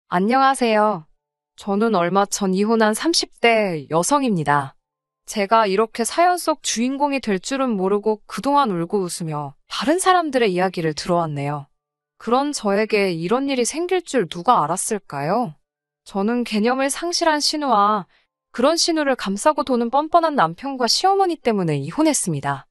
안녕하세요. 저는 얼마 전 이혼한 30대 여성입니다. 제가 이렇게 사연 속 주인공이 될 줄은 모르고 그동안 울고 웃으며 다른 사람들의 이야기를 들어왔네요. 그런 저에게 이런 일이 생길 줄 누가 알았을까요? 저는 개념을 상실한 신우와 그런 신우를 감싸고 도는 뻔뻔한 남편과 시어머니 때문에 이혼했습니다.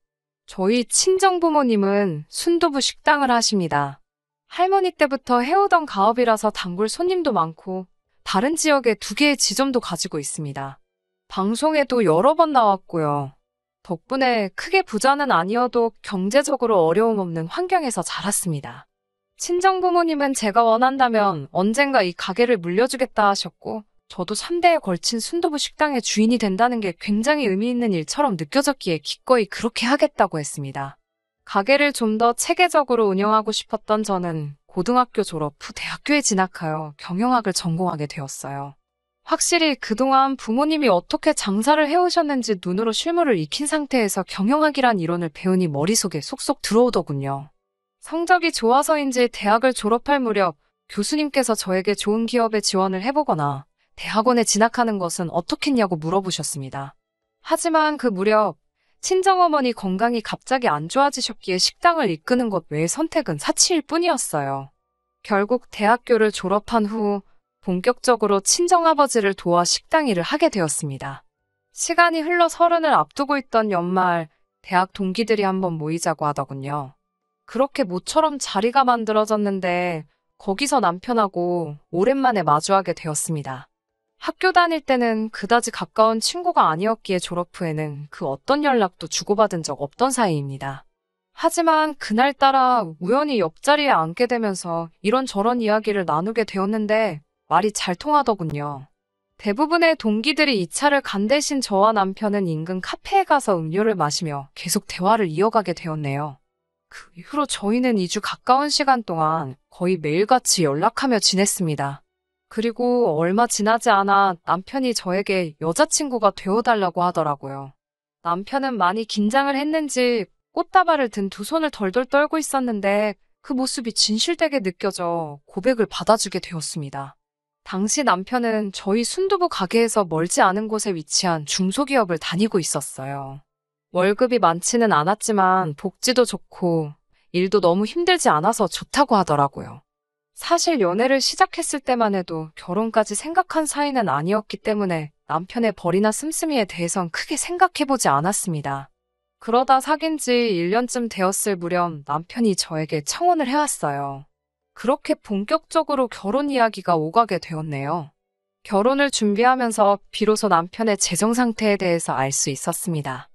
저희 친정부모님은 순두부 식당을 하십니다. 할머니 때부터 해오던 가업이라서 단골 손님도 많고 다른 지역에 2개의 지점도 가지고 있습니다. 방송에도 여러 번 나왔고요. 덕분에 크게 부자는 아니어도 경제적으로 어려움 없는 환경에서 자랐습니다. 친정부모님은 제가 원한다면 언젠가 이 가게를 물려주겠다 하셨고 저도 3대에 걸친 순두부 식당의 주인이 된다는 게 굉장히 의미 있는 일처럼 느껴졌기에 기꺼이 그렇게 하겠다고 했습니다. 가게를 좀 더 체계적으로 운영하고 싶었던 저는 고등학교 졸업 후 대학교에 진학하여 경영학을 전공하게 되었어요. 확실히 그동안 부모님이 어떻게 장사를 해오셨는지 눈으로 실물을 익힌 상태에서 경영학이란 이론을 배우니 머릿속에 쏙쏙 들어오더군요. 성적이 좋아서인지 대학을 졸업할 무렵 교수님께서 저에게 좋은 기업에 지원을 해보거나 대학원에 진학하는 것은 어떻겠냐고 물어보셨습니다. 하지만 그 무렵 친정어머니 건강이 갑자기 안 좋아지셨기에 식당을 이끄는 것 외의 선택은 사치일 뿐이었어요. 결국 대학교를 졸업한 후 본격적으로 친정아버지를 도와 식당 일을 하게 되었습니다. 시간이 흘러 30을 앞두고 있던 연말, 대학 동기들이 한번 모이자고 하더군요. 그렇게 모처럼 자리가 만들어졌는데 거기서 남편하고 오랜만에 마주하게 되었습니다. 학교 다닐 때는 그다지 가까운 친구가 아니었기에 졸업 후에는 그 어떤 연락도 주고받은 적 없던 사이입니다. 하지만 그날따라 우연히 옆자리에 앉게 되면서 이런저런 이야기를 나누게 되었는데 말이 잘 통하더군요. 대부분의 동기들이 이 차를 간 대신 저와 남편은 인근 카페에 가서 음료를 마시며 계속 대화를 이어가게 되었네요. 그 이후로 저희는 2주 가까운 시간 동안 거의 매일같이 연락하며 지냈습니다. 그리고 얼마 지나지 않아 남편이 저에게 여자친구가 되어달라고 하더라고요. 남편은 많이 긴장을 했는지 꽃다발을 든 2손을 덜덜 떨고 있었는데 그 모습이 진실되게 느껴져 고백을 받아주게 되었습니다. 당시 남편은 저희 순두부 가게에서 멀지 않은 곳에 위치한 중소기업을 다니고 있었어요. 월급이 많지는 않았지만 복지도 좋고 일도 너무 힘들지 않아서 좋다고 하더라고요. 사실 연애를 시작했을 때만 해도 결혼까지 생각한 사이는 아니었기 때문에 남편의 벌이나 씀씀이에 대해선 크게 생각해보지 않았습니다. 그러다 사귄 지 1년쯤 되었을 무렵 남편이 저에게 청혼을 해왔어요. 그렇게 본격적으로 결혼 이야기가 오가게 되었네요. 결혼을 준비하면서 비로소 남편의 재정 상태에 대해서 알 수 있었습니다.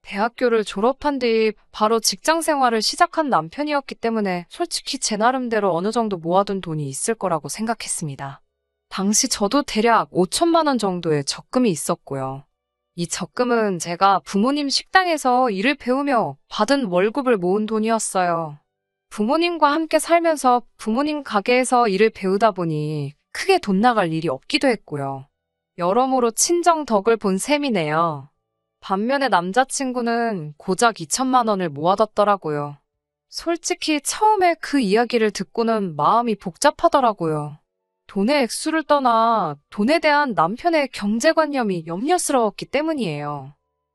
대학교를 졸업한 뒤 바로 직장 생활을 시작한 남편이었기 때문에 솔직히 제 나름대로 어느 정도 모아둔 돈이 있을 거라고 생각했습니다. 당시 저도 대략 5천만 원 정도의 적금이 있었고요. 이 적금은 제가 부모님 식당에서 일을 배우며 받은 월급을 모은 돈이었어요. 부모님과 함께 살면서 부모님 가게에서 일을 배우다 보니 크게 돈 나갈 일이 없기도 했고요. 여러모로 친정 덕을 본 셈이네요. 반면에 남자친구는 고작 2천만 원을 모아뒀더라고요. 솔직히 처음에 그 이야기를 듣고는 마음이 복잡하더라고요. 돈의 액수를 떠나 돈에 대한 남편의 경제관념이 염려스러웠기 때문이에요.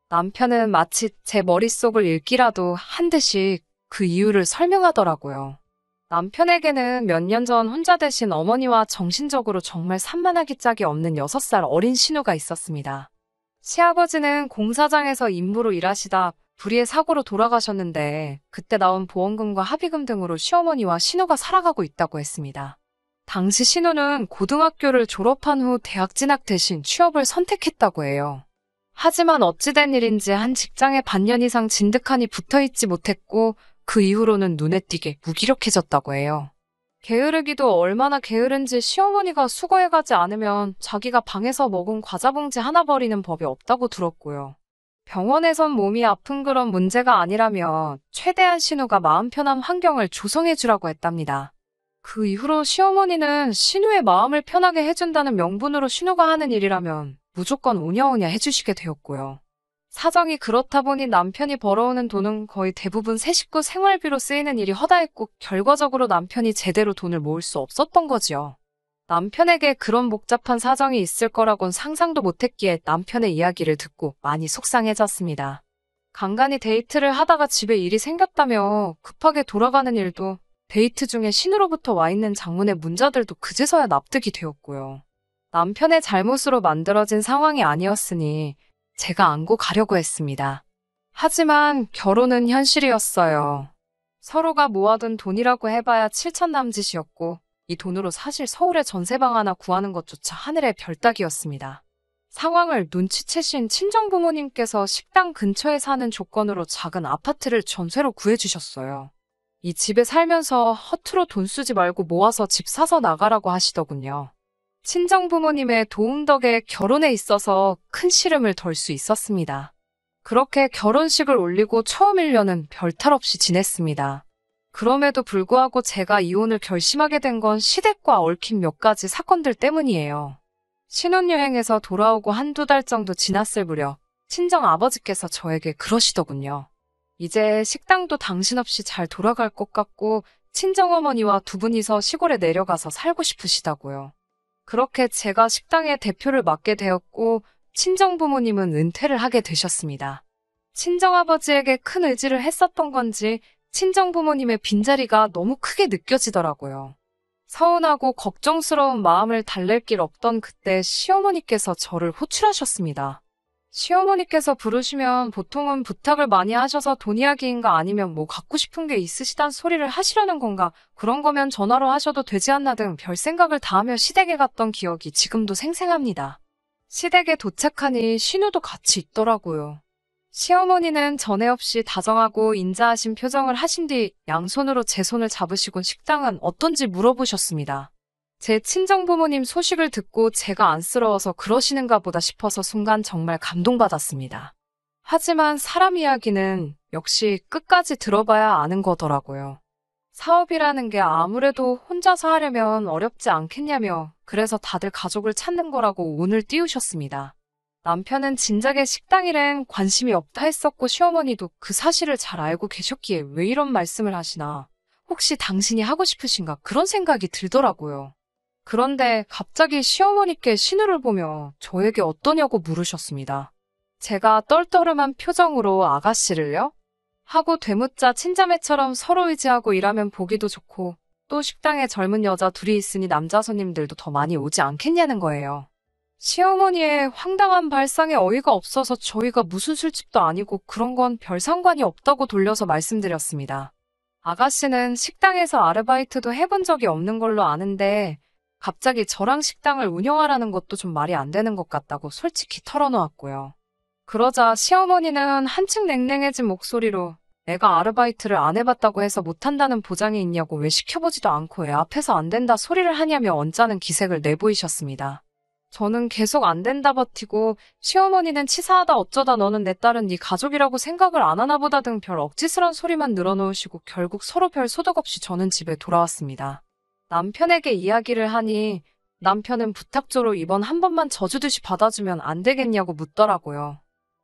남편은 마치 제 머릿속을 읽기라도 한 듯이 그 이유를 설명하더라고요. 남편에게는 몇 년 전 혼자 되신 어머니와 정신적으로 정말 산만하기 짝이 없는 6살 어린 신우가 있었습니다. 시아버지는 공사장에서 임무로 일하시다 불의의 사고로 돌아가셨는데 그때 나온 보험금과 합의금 등으로 시어머니와 신우가 살아가고 있다고 했습니다. 당시 신우는 고등학교를 졸업한 후 대학 진학 대신 취업을 선택했다고 해요. 하지만 어찌된 일인지 한 직장에 반년 이상 진득하니 붙어있지 못했고 그 이후로는 눈에 띄게 무기력해졌다고 해요. 게으르기도 얼마나 게으른지 시어머니가 수거해가지 않으면 자기가 방에서 먹은 과자 봉지 하나 버리는 법이 없다고 들었고요. 병원에선 몸이 아픈 그런 문제가 아니라며 최대한 신우가 마음 편한 환경을 조성해주라고 했답니다. 그 이후로 시어머니는 신우의 마음을 편하게 해준다는 명분으로 신우가 하는 일이라면 무조건 오냐오냐 해주시게 되었고요. 사정이 그렇다 보니 남편이 벌어오는 돈은 거의 대부분 새 식구 생활비로 쓰이는 일이 허다했고 결과적으로 남편이 제대로 돈을 모을 수 없었던 거지요. 남편에게 그런 복잡한 사정이 있을 거라곤 상상도 못했기에 남편의 이야기를 듣고 많이 속상해졌습니다. 간간히 데이트를 하다가 집에 일이 생겼다며 급하게 돌아가는 일도, 데이트 중에 신우로부터 와 있는 장문의 문자들도 그제서야 납득이 되었고요. 남편의 잘못으로 만들어진 상황이 아니었으니 제가 안고 가려고 했습니다. 하지만 결혼은 현실이었어요. 서로가 모아둔 돈이라고 해봐야 7천 남짓이었고 이 돈으로 사실 서울에 전세방 하나 구하는 것조차 하늘의 별 따기였습니다. 상황을 눈치채신 친정부모님께서 식당 근처에 사는 조건으로 작은 아파트를 전세로 구해주셨어요. 이 집에 살면서 허투루 돈 쓰지 말고 모아서 집 사서 나가라고 하시더군요. 친정부모님의 도움 덕에 결혼에 있어서 큰 시름을 덜 수 있었습니다. 그렇게 결혼식을 올리고 처음 1년은 별탈 없이 지냈습니다. 그럼에도 불구하고 제가 이혼을 결심하게 된 건 시댁과 얽힌 몇 가지 사건들 때문이에요. 신혼여행에서 돌아오고 한두 달 정도 지났을 무렵 친정 아버지께서 저에게 그러시더군요. 이제 식당도 당신 없이 잘 돌아갈 것 같고 친정어머니와 두 분이서 시골에 내려가서 살고 싶으시다고요. 그렇게 제가 식당의 대표를 맡게 되었고 친정부모님은 은퇴를 하게 되셨습니다. 친정아버지에게 큰 의지를 했었던 건지 친정부모님의 빈자리가 너무 크게 느껴지더라고요. 서운하고 걱정스러운 마음을 달랠 길 없던 그때 시어머니께서 저를 호출하셨습니다. 시어머니께서 부르시면 보통은 부탁을 많이 하셔서 돈 이야기인가 아니면 뭐 갖고 싶은 게 있으시단 소리를 하시려는 건가, 그런 거면 전화로 하셔도 되지 않나 등 별 생각을 다 하며 시댁에 갔던 기억이 지금도 생생합니다. 시댁에 도착하니 신우도 같이 있더라고요. 시어머니는 전에 없이 다정하고 인자하신 표정을 하신 뒤 양손으로 제 손을 잡으시곤 식당은 어떤지 물어보셨습니다. 제 친정부모님 소식을 듣고 제가 안쓰러워서 그러시는가 보다 싶어서 순간 정말 감동받았습니다. 하지만 사람 이야기는 역시 끝까지 들어봐야 아는 거더라고요. 사업이라는 게 아무래도 혼자서 하려면 어렵지 않겠냐며 그래서 다들 가족을 찾는 거라고 운을 띄우셨습니다. 남편은 진작에 식당 일엔 관심이 없다 했었고 시어머니도 그 사실을 잘 알고 계셨기에 왜 이런 말씀을 하시나, 혹시 당신이 하고 싶으신가 그런 생각이 들더라고요. 그런데 갑자기 시어머니께 신우를 보며 저에게 어떠냐고 물으셨습니다. 제가 떨떠름한 표정으로 아가씨를요? 하고 되묻자 친자매처럼 서로 의지하고 일하면 보기도 좋고 또 식당에 젊은 여자 둘이 있으니 남자 손님들도 더 많이 오지 않겠냐는 거예요. 시어머니의 황당한 발상에 어이가 없어서 저희가 무슨 술집도 아니고 그런 건 별 상관이 없다고 돌려서 말씀드렸습니다. 아가씨는 식당에서 아르바이트도 해본 적이 없는 걸로 아는데 갑자기 저랑 식당을 운영하라는 것도 좀 말이 안 되는 것 같다고 솔직히 털어놓았고요. 그러자 시어머니는 한층 냉랭해진 목소리로 내가 아르바이트를 안 해봤다고 해서 못한다는 보장이 있냐고 왜 시켜보지도 않고 애 앞에서 안 된다 소리를 하냐며 언짢은 기색을 내보이셨습니다. 저는 계속 안 된다 버티고 시어머니는 치사하다 어쩌다 너는 내 딸은 네 가족이라고 생각을 안 하나 보다 등 별 억지스런 소리만 늘어놓으시고 결국 서로 별 소득 없이 저는 집에 돌아왔습니다. 남편에게 이야기를 하니 남편은 부탁조로 이번 한 번만 져주듯이 받아주면 안 되겠냐고 묻더라고요.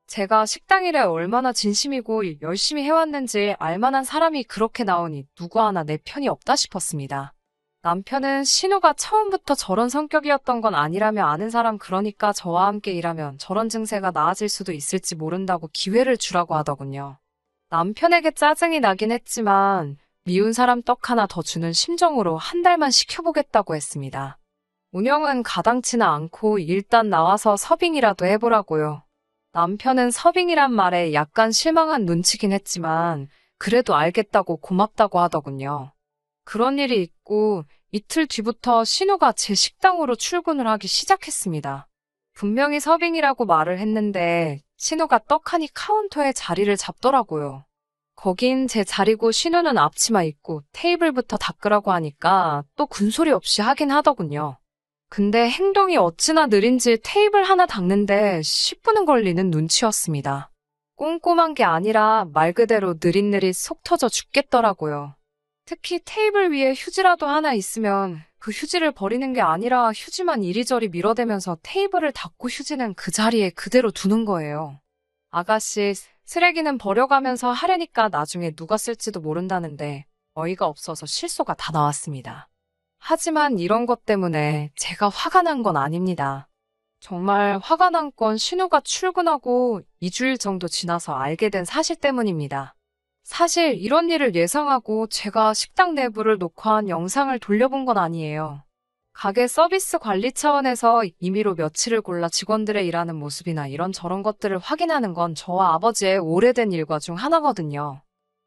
제가 식당 일에 얼마나 진심이고 열심히 해왔는지 알만한 사람이 그렇게 나오니 누구 하나 내 편이 없다 싶었습니다. 남편은 신우가 처음부터 저런 성격이었던 건 아니라며 아는 사람 그러니까 저와 함께 일하면 저런 증세가 나아질 수도 있을지 모른다고 기회를 주라고 하더군요. 남편에게 짜증이 나긴 했지만 미운 사람 떡 하나 더 주는 심정으로 한 달만 시켜보겠다고 했습니다. 운영은 가당치나 않고 일단 나와서 서빙이라도 해보라고요. 남편은 서빙이란 말에 약간 실망한 눈치긴 했지만 그래도 알겠다고 고맙다고 하더군요. 그런 일이 있고 이틀 뒤부터 신우가 제 식당으로 출근을 하기 시작했습니다. 분명히 서빙이라고 말을 했는데 신우가 떡하니 카운터에 자리를 잡더라고요. 거긴 제 자리고 신우는 앞치마 입고 테이블부터 닦으라고 하니까 또 군소리 없이 하긴 하더군요. 근데 행동이 어찌나 느린지 테이블 하나 닦는데 10분은 걸리는 눈치였습니다. 꼼꼼한 게 아니라 말 그대로 느릿느릿 속 터져 죽겠더라고요. 특히 테이블 위에 휴지라도 하나 있으면 그 휴지를 버리는 게 아니라 휴지만 이리저리 밀어대면서 테이블을 닦고 휴지는 그 자리에 그대로 두는 거예요. 아가씨, 쓰레기는 버려가면서 하려니까 나중에 누가 쓸지도 모른다는데 어이가 없어서 실소가 다 나왔습니다. 하지만 이런 것 때문에 제가 화가 난 건 아닙니다. 정말 화가 난 건 신우가 출근하고 2주일 정도 지나서 알게 된 사실 때문입니다. 사실 이런 일을 예상하고 제가 식당 내부를 녹화한 영상을 돌려본 건 아니에요. 가게 서비스 관리 차원에서 임의로 며칠을 골라 직원들의 일하는 모습이나 이런저런 것들을 확인하는 건 저와 아버지의 오래된 일과 중 하나거든요.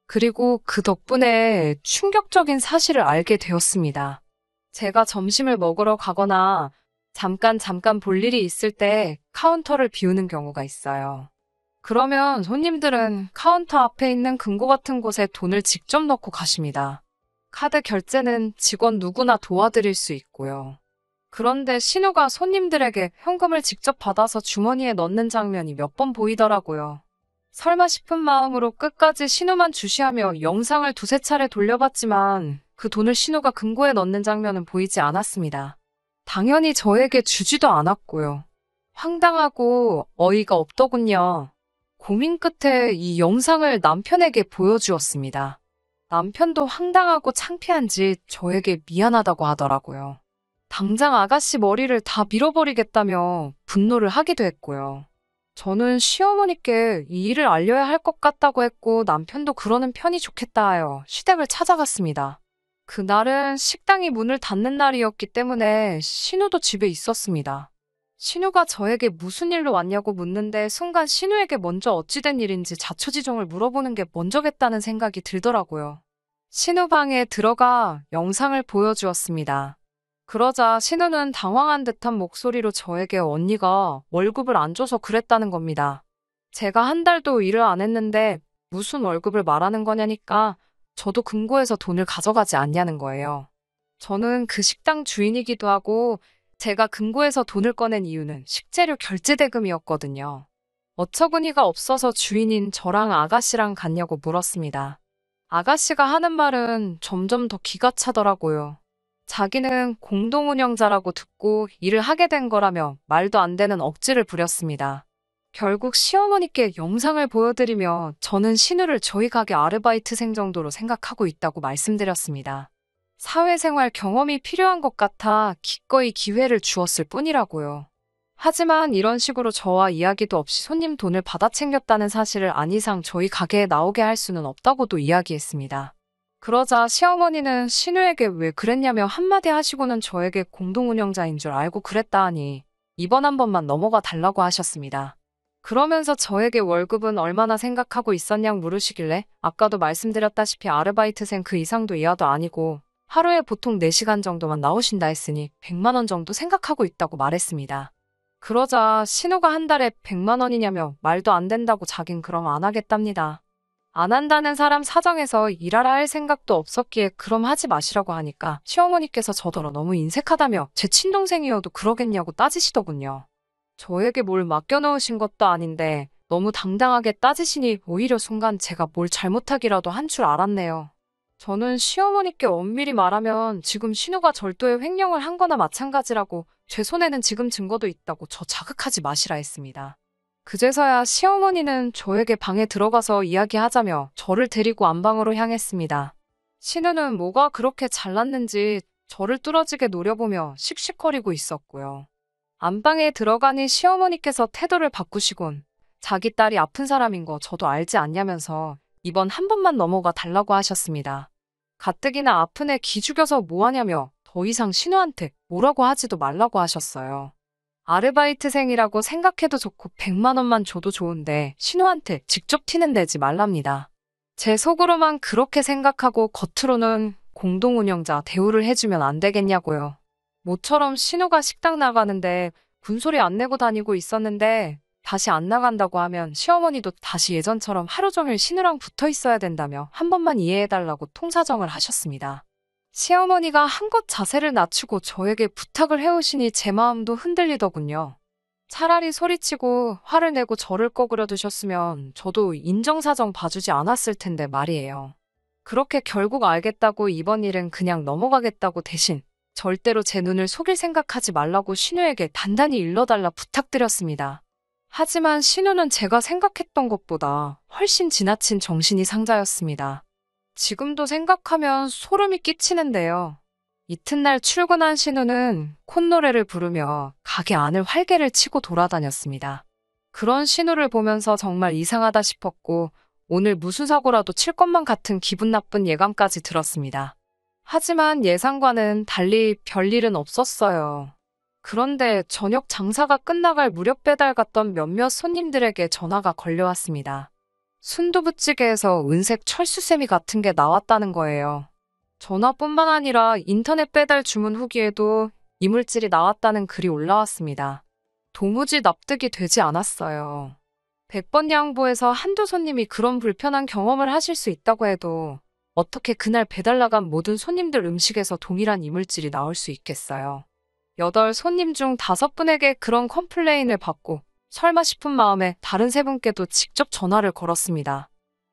그리고 그 덕분에 충격적인 사실을 알게 되었습니다. 제가 점심을 먹으러 가거나 잠깐 볼 일이 있을 때 카운터를 비우는 경우가 있어요. 그러면 손님들은 카운터 앞에 있는 금고 같은 곳에 돈을 직접 넣고 가십니다. 카드 결제는 직원 누구나 도와드릴 수 있고요. 그런데 신우가 손님들에게 현금을 직접 받아서 주머니에 넣는 장면이 몇 번 보이더라고요. 설마 싶은 마음으로 끝까지 신우만 주시하며 영상을 두세 차례 돌려봤지만 그 돈을 신우가 금고에 넣는 장면은 보이지 않았습니다. 당연히 저에게 주지도 않았고요. 황당하고 어이가 없더군요. 고민 끝에 이 영상을 남편에게 보여주었습니다. 남편도 황당하고 창피한지 저에게 미안하다고 하더라고요. 당장 아가씨 머리를 다 밀어버리겠다며 분노를 하기도 했고요. 저는 시어머니께 이 일을 알려야 할 것 같다고 했고 남편도 그러는 편이 좋겠다 하여 시댁을 찾아갔습니다. 그날은 식당이 문을 닫는 날이었기 때문에 신우도 집에 있었습니다. 신우가 저에게 무슨 일로 왔냐고 묻는데 순간 신우에게 먼저 어찌된 일인지 자초지종을 물어보는 게 먼저겠다는 생각이 들더라고요. 신우 방에 들어가 영상을 보여주었습니다. 그러자 신우는 당황한 듯한 목소리로 저에게 언니가 월급을 안 줘서 그랬다는 겁니다. 제가 한 달도 일을 안 했는데 무슨 월급을 말하는 거냐니까 저도 금고에서 돈을 가져가지 않냐는 거예요. 저는 그 식당 주인이기도 하고 제가 금고에서 돈을 꺼낸 이유는 식재료 결제 대금이었거든요. 어처구니가 없어서 주인인 저랑 아가씨랑 갔냐고 물었습니다. 아가씨가 하는 말은 점점 더 기가 차더라고요. 자기는 공동운영자라고 듣고 일을 하게 된 거라며 말도 안 되는 억지를 부렸습니다. 결국 시어머니께 영상을 보여드리며 저는 신우를 저희 가게 아르바이트생 정도로 생각하고 있다고 말씀드렸습니다. 사회생활 경험이 필요한 것 같아 기꺼이 기회를 주었을 뿐이라고요. 하지만 이런 식으로 저와 이야기도 없이 손님 돈을 받아 챙겼다는 사실을 안 이상 저희 가게에 나오게 할 수는 없다고도 이야기했습니다. 그러자 시어머니는 신우에게 왜 그랬냐며 한마디 하시고는 저에게 공동운영자인 줄 알고 그랬다 하니 이번 한 번만 넘어가 달라고 하셨습니다. 그러면서 저에게 월급은 얼마나 생각하고 있었냐고 물으시길래 아까도 말씀드렸다시피 아르바이트생 그 이상도 이하도 아니고 하루에 보통 4시간 정도만 나오신다 했으니 100만 원 정도 생각하고 있다고 말했습니다. 그러자 신우가 한 달에 100만 원이냐며 말도 안 된다고 자긴 그럼 안 하겠답니다. 안 한다는 사람 사정에서 일하라 할 생각도 없었기에 그럼 하지 마시라고 하니까 시어머니께서 저더러 너무 인색하다며 제 친동생이어도 그러겠냐고 따지시더군요. 저에게 뭘 맡겨놓으신 것도 아닌데 너무 당당하게 따지시니 오히려 순간 제가 뭘 잘못하기라도 한 줄 알았네요. 저는 시어머니께 엄밀히 말하면 지금 신우가 절도의 횡령을 한 거나 마찬가지라고 제 손에는 지금 증거도 있다고 저 자극하지 마시라 했습니다. 그제서야 시어머니는 저에게 방에 들어가서 이야기하자며 저를 데리고 안방으로 향했습니다. 신우는 뭐가 그렇게 잘났는지 저를 뚫어지게 노려보며 씩씩거리고 있었고요. 안방에 들어가니 시어머니께서 태도를 바꾸시곤 자기 딸이 아픈 사람인 거 저도 알지 않냐면서 이번 한 번만 넘어가 달라고 하셨습니다. 가뜩이나 아픈 애 기죽여서 뭐하냐며 더 이상 신우한테 뭐라고 하지도 말라고 하셨어요. 아르바이트생이라고 생각해도 좋고 100만 원만 줘도 좋은데 신우한테 직접 티는 내지 말랍니다. 제 속으로만 그렇게 생각하고 겉으로는 공동운영자 대우를 해주면 안 되겠냐고요. 모처럼 신우가 식당 나가는데 군소리 안 내고 다니고 있었는데 다시 안 나간다고 하면 시어머니도 다시 예전처럼 하루 종일 신우랑 붙어 있어야 된다며 한 번만 이해해달라고 통사정을 하셨습니다. 시어머니가 한껏 자세를 낮추고 저에게 부탁을 해오시니 제 마음도 흔들리더군요. 차라리 소리치고 화를 내고 저를 꺼그려 두셨으면 저도 인정사정 봐주지 않았을 텐데 말이에요. 그렇게 결국 알겠다고 이번 일은 그냥 넘어가겠다고 대신 절대로 제 눈을 속일 생각하지 말라고 신우에게 단단히 일러달라 부탁드렸습니다. 하지만 신우는 제가 생각했던 것보다 훨씬 지나친 정신이 상자였습니다. 지금도 생각하면 소름이 끼치는데요. 이튿날 출근한 신우는 콧노래를 부르며 가게 안을 활개를 치고 돌아다녔습니다. 그런 신우를 보면서 정말 이상하다 싶었고 오늘 무슨 사고라도 칠 것만 같은 기분 나쁜 예감까지 들었습니다. 하지만 예상과는 달리 별일은 없었어요. 그런데 저녁 장사가 끝나갈 무렵 배달 갔던 몇몇 손님들에게 전화가 걸려왔습니다. 순두부찌개에서 은색 철수세미 같은 게 나왔다는 거예요. 전화뿐만 아니라 인터넷 배달 주문 후기에도 이물질이 나왔다는 글이 올라왔습니다. 도무지 납득이 되지 않았어요. 100번 양보해서 한두 손님이 그런 불편한 경험을 하실 수 있다고 해도 어떻게 그날 배달 나간 모든 손님들 음식에서 동일한 이물질이 나올 수 있겠어요. 8 손님 중 5분에게 그런 컴플레인을 받고 설마 싶은 마음에 다른 3분께도 직접 전화를 걸었습니다.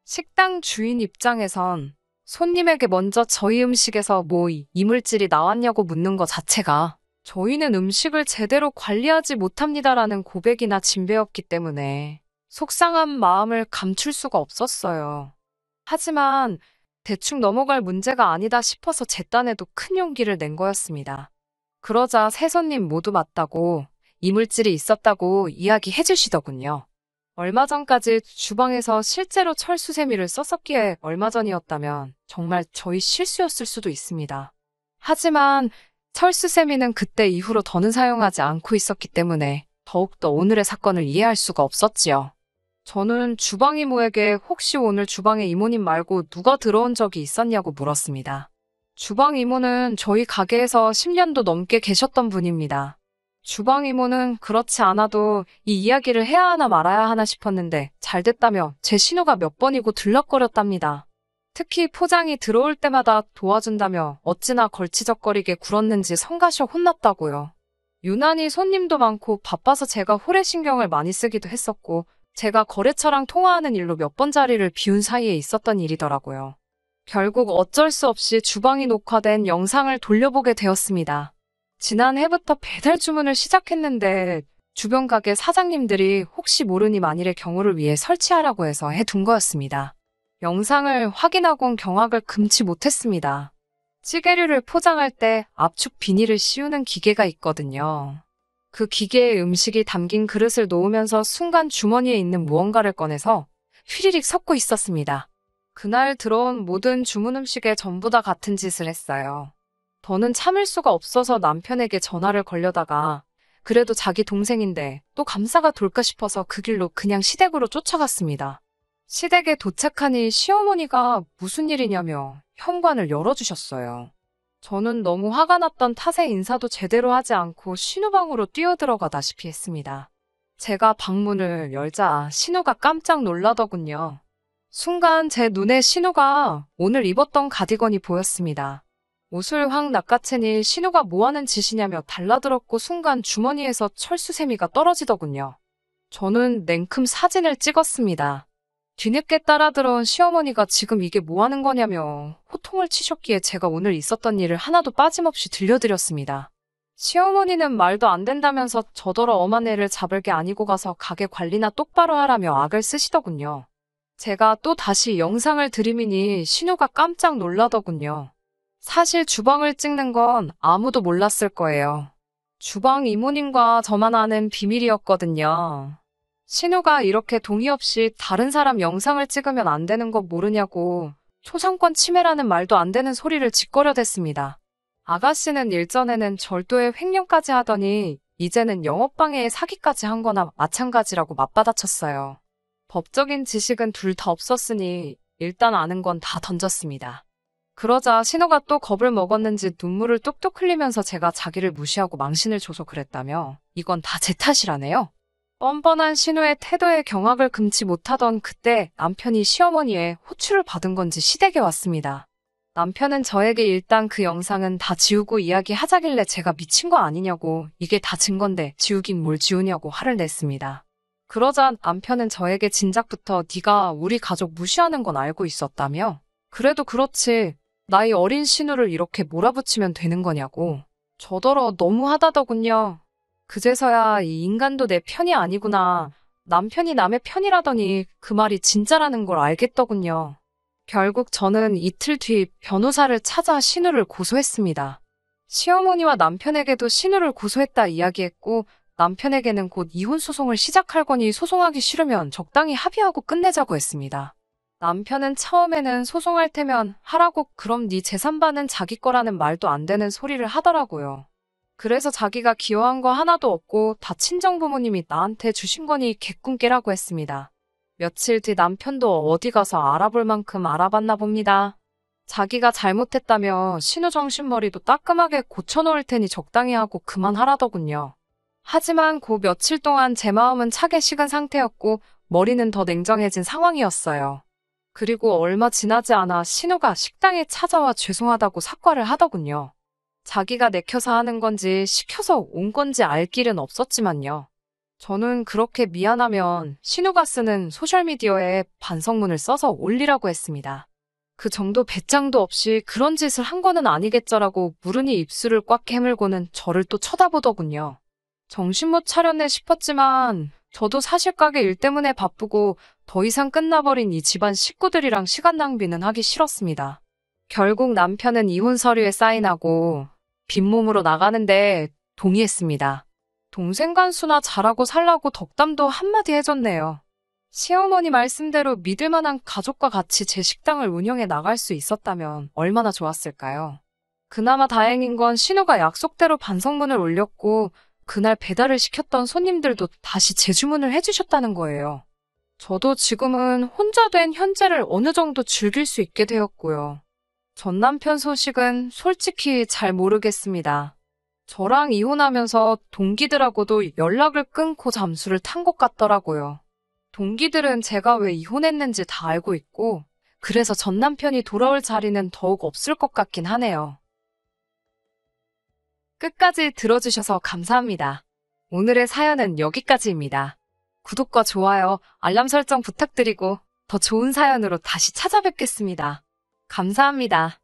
식당 주인 입장에선 손님에게 먼저 저희 음식에서 뭐 이물질이 나왔냐고 묻는 것 자체가 저희는 음식을 제대로 관리하지 못합니다라는 고백이나 진배였기 때문에 속상한 마음을 감출 수가 없었어요. 하지만 대충 넘어갈 문제가 아니다 싶어서 제 딴에도 큰 용기를 낸 거였습니다. 그러자 세 손님 모두 맞다고 이물질이 있었다고 이야기해 주시더군요. 얼마 전까지 주방에서 실제로 철수세미를 썼었기에 얼마 전이었다면 정말 저희 실수였을 수도 있습니다. 하지만 철수세미는 그때 이후로 더는 사용하지 않고 있었기 때문에 더욱더 오늘의 사건을 이해할 수가 없었지요. 저는 주방 이모에게 혹시 오늘 주방에 이모님 말고 누가 들어온 적이 있었냐고 물었습니다. 주방 이모는 저희 가게에서 10년도 넘게 계셨던 분입니다. 주방 이모는 그렇지 않아도 이 이야기를 해야 하나 말아야 하나 싶었는데 잘 됐다며 제 신호가 몇 번이고 들럭거렸답니다. 특히 포장이 들어올 때마다 도와준다며 어찌나 걸치적거리게 굴었는지 성가셔 혼났다고요. 유난히 손님도 많고 바빠서 제가 호래신경을 많이 쓰기도 했었고 제가 거래처랑 통화하는 일로 몇 번 자리를 비운 사이에 있었던 일이더라고요. 결국 어쩔 수 없이 주방이 녹화된 영상을 돌려보게 되었습니다. 지난해부터 배달 주문을 시작했는데 주변 가게 사장님들이 혹시 모르니 만일의 경우를 위해 설치하라고 해서 해둔 거였습니다. 영상을 확인하곤 경악을 금치 못했습니다. 찌개류를 포장할 때 압축 비닐을 씌우는 기계가 있거든요. 그 기계에 음식이 담긴 그릇을 놓으면서 순간 주머니에 있는 무언가를 꺼내서 휘리릭 섞고 있었습니다. 그날 들어온 모든 주문 음식에 전부 다 같은 짓을 했어요. 더는 참을 수가 없어서 남편에게 전화를 걸려다가 그래도 자기 동생인데 또 감사가 돌까 싶어서 그 길로 그냥 시댁으로 쫓아갔습니다. 시댁에 도착하니 시어머니가 무슨 일이냐며 현관을 열어주셨어요. 저는 너무 화가 났던 탓에 인사도 제대로 하지 않고 신우방으로 뛰어들어가다시피 했습니다. 제가 방문을 열자 신우가 깜짝 놀라더군요. 순간 제 눈에 신우가 오늘 입었던 가디건이 보였습니다. 옷을 확 낚아채니 신우가 뭐하는 짓이냐며 달라들었고 순간 주머니에서 철수세미가 떨어지더군요. 저는 냉큼 사진을 찍었습니다. 뒤늦게 따라 들어온 시어머니가 지금 이게 뭐하는 거냐며 호통을 치셨기에 제가 오늘 있었던 일을 하나도 빠짐없이 들려드렸습니다. 시어머니는 말도 안 된다면서 저더러 엄한 애를 잡을 게 아니고 가서 가게 관리나 똑바로 하라며 악을 쓰시더군요. 제가 또 다시 영상을 들이미니 신우가 깜짝 놀라더군요. 사실 주방을 찍는 건 아무도 몰랐을 거예요. 주방 이모님과 저만 아는 비밀이었거든요. 신우가 이렇게 동의 없이 다른 사람 영상을 찍으면 안 되는 거 모르냐고 초상권 침해라는 말도 안 되는 소리를 짓거려댔습니다. 아가씨는 일전에는 절도에 횡령까지 하더니 이제는 영업방해에 사기까지 한 거나 마찬가지라고 맞받아쳤어요. 법적인 지식은 둘 다 없었으니 일단 아는 건 다 던졌습니다. 그러자 신우가 또 겁을 먹었는지 눈물을 뚝뚝 흘리면서 제가 자기를 무시하고 망신을 줘서 그랬다며 이건 다 제 탓이라네요. 뻔뻔한 신우의 태도에 경악을 금치 못하던 그때 남편이 시어머니의 호출을 받은 건지 시댁에 왔습니다. 남편은 저에게 일단 그 영상은 다 지우고 이야기하자길래 제가 미친 거 아니냐고 이게 다 증거인데 지우긴 뭘 지우냐고 화를 냈습니다. 그러자 남편은 저에게 진작부터 네가 우리 가족 무시하는 건 알고 있었다며? 그래도 그렇지 나이 어린 신우를 이렇게 몰아붙이면 되는 거냐고 저더러 너무하다더군요. 그제서야 이 인간도 내 편이 아니구나. 남편이 남의 편이라더니 그 말이 진짜라는 걸 알겠더군요. 결국 저는 이틀 뒤 변호사를 찾아 신우를 고소했습니다. 시어머니와 남편에게도 신우를 고소했다 이야기했고, 남편에게는 곧 이혼 소송을 시작할 거니 소송하기 싫으면 적당히 합의하고 끝내자고 했습니다. 남편은 처음에는 소송할 테면 하라고 그럼 네 재산반은 자기 거라는 말도 안 되는 소리를 하더라고요. 그래서 자기가 기여한 거 하나도 없고 다 친정부모님이 나한테 주신 거니 개꿈 깨라고 했습니다. 며칠 뒤 남편도 어디 가서 알아볼 만큼 알아봤나 봅니다. 자기가 잘못했다며 신우 정신머리도 따끔하게 고쳐놓을 테니 적당히 하고 그만하라더군요. 하지만 그 며칠 동안 제 마음은 차게 식은 상태였고 머리는 더 냉정해진 상황이었어요. 그리고 얼마 지나지 않아 신우가 식당에 찾아와 죄송하다고 사과를 하더군요. 자기가 내켜서 하는 건지 시켜서 온 건지 알 길은 없었지만요. 저는 그렇게 미안하면 신우가 쓰는 소셜미디어에 반성문을 써서 올리라고 했습니다. 그 정도 배짱도 없이 그런 짓을 한 거는 아니겠죠라고 물으니 입술을 꽉 깨물고는 저를 또 쳐다보더군요. 정신 못 차렸네 싶었지만 저도 사실 가게 일 때문에 바쁘고 더 이상 끝나버린 이 집안 식구들이랑 시간 낭비는 하기 싫었습니다. 결국 남편은 이혼 서류에 사인하고 빈몸으로 나가는데 동의했습니다. 동생 간수나 잘하고 살라고 덕담도 한마디 해줬네요. 시어머니 말씀대로 믿을 만한 가족과 같이 제 식당을 운영해 나갈 수 있었다면 얼마나 좋았을까요? 그나마 다행인 건 신우가 약속대로 반성문을 올렸고 그날 배달을 시켰던 손님들도 다시 재주문을 해주셨다는 거예요. 저도 지금은 혼자 된 현재를 어느 정도 즐길 수 있게 되었고요. 전 남편 소식은 솔직히 잘 모르겠습니다. 저랑 이혼하면서 동기들하고도 연락을 끊고 잠수를 탄 것 같더라고요. 동기들은 제가 왜 이혼했는지 다 알고 있고 그래서 전 남편이 돌아올 자리는 더욱 없을 것 같긴 하네요. 끝까지 들어주셔서 감사합니다. 오늘의 사연은 여기까지입니다. 구독과 좋아요, 알람 설정 부탁드리고 더 좋은 사연으로 다시 찾아뵙겠습니다. 감사합니다.